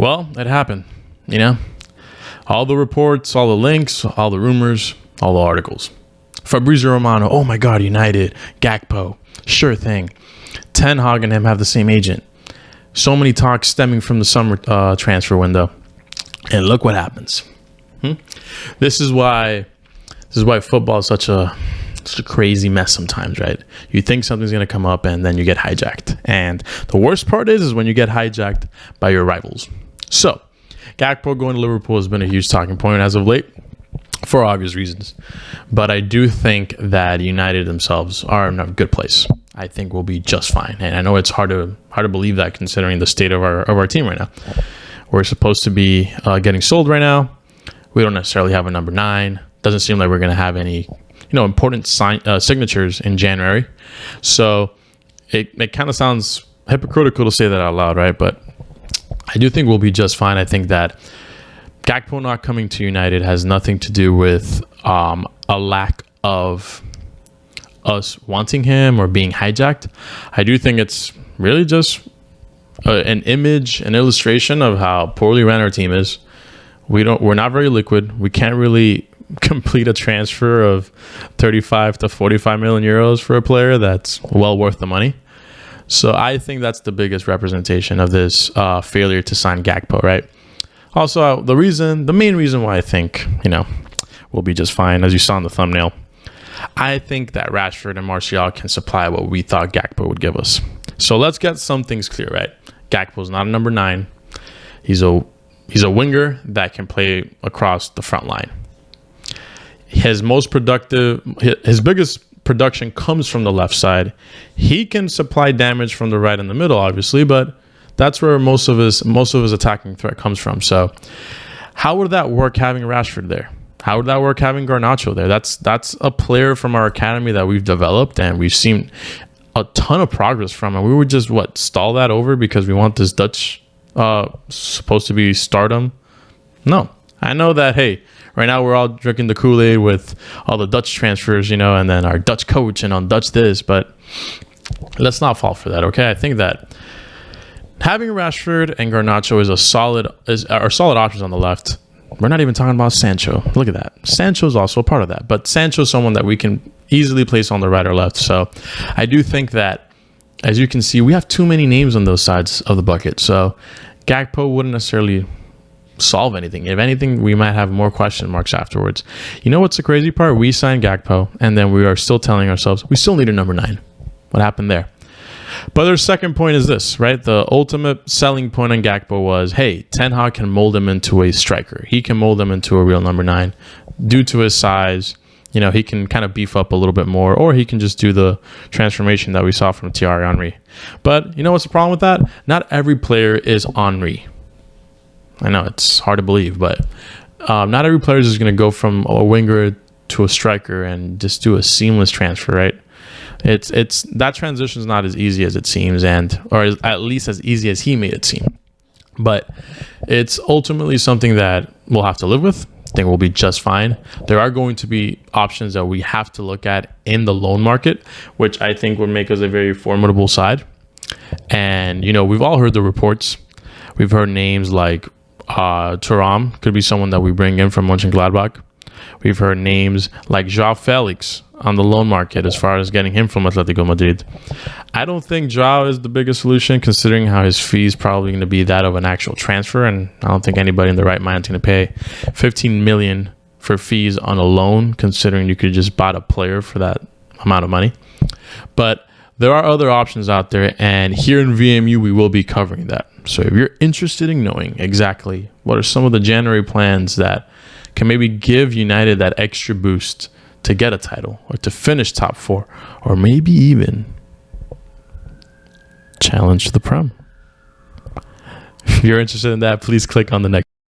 Well, it happened, you know? All the reports, all the links, all the rumors, all the articles. Fabrizio Romano, oh my God, United, Gakpo, sure thing. Ten Hag and him have the same agent. So many talks stemming from the summer transfer window. And look what happens. This is why football is such a crazy mess sometimes, right? You think something's going to come up and then you get hijacked. And the worst part is when you get hijacked by your rivals. So Gakpo going to Liverpool has been a huge talking point as of late for obvious reasons. But I do think that United themselves are in a good place. I think we'll be just fine. And I know it's hard to believe that considering the state of our team right now. We're supposed to be getting sold right now. We don't necessarily have a number 9. Doesn't seem like we're going to have any important signatures in January. So it kind of sounds hypocritical to say that out loud, right? But I do think we'll be just fine. I think that Gakpo not coming to United has nothing to do with a lack of us wanting him or being hijacked. I do think it's really just an image, an illustration of how poorly ran our team is. We're not very liquid. We can't really complete a transfer of 35 to 45 million euros for a player that's well worth the money. So I think that's the biggest representation of this failure to sign Gakpo, right? Also, the main reason why I think, we'll be just fine, as you saw in the thumbnail, I think that Rashford and Martial can supply what we thought Gakpo would give us. So let's get some things clear, right? Gakpo's not a number 9. He's a winger that can play across the front line. His biggest production comes from the left side. He can supply damage from the right and the middle, obviously, but that's where most of his attacking threat comes from. So how would that work having Rashford there? How would that work having Garnacho there? That's a player from our academy that we've developed and we've seen a ton of progress from. And we would just, stall that over because we want this Dutch supposed to be stardom? No. I know that, hey, right now we're all drinking the Kool-Aid with all the Dutch transfers, and then our Dutch coach and on Dutch this, but let's not fall for that, okay? I think that having Rashford and Garnacho are solid options on the left. We're not even talking about Sancho. Look at that. Sancho's also a part of that, but Sancho's someone that we can easily place on the right or left. So I do think that, as you can see, we have too many names on those sides of the bucket. So Gakpo wouldn't necessarily solve anything. If anything, we might have more question marks afterwards. You know what's the crazy part? We signed Gakpo, and then we are still telling ourselves we still need a number 9. What happened there? But their second point is this, right? The ultimate selling point on Gakpo was, hey, Ten Hag can mold him into a striker. He can mold him into a real number 9 due to his size. He can kind of beef up a little bit more, or he can just do the transformation that we saw from Thierry Henry. But you know what's the problem with that? Not every player is Henry. I know it's hard to believe, but not every player is just going to go from a winger to a striker and just do a seamless transfer, right? It's that transition is not as easy as it seems, or at least as easy as he made it seem. But it's ultimately something that we'll have to live with. I think we'll be just fine. There are going to be options that we have to look at in the loan market, which I think would make us a very formidable side. And we've all heard the reports. We've heard names like Thuram could be someone that we bring in from Mönchengladbach. We've heard names like João Felix on the loan market as far as getting him from Atletico Madrid. I don't think João is the biggest solution considering how his fee is probably going to be that of an actual transfer, and I don't think anybody in the right mind is going to pay 15 million for fees on a loan considering you could just buy a player for that amount of money. But there are other options out there, and here in VMU we will be covering that. So if you're interested in knowing exactly what are some of the January plans that can maybe give United that extra boost to get a title or to finish top 4 or maybe even challenge the Prem. If you're interested in that, please click on the next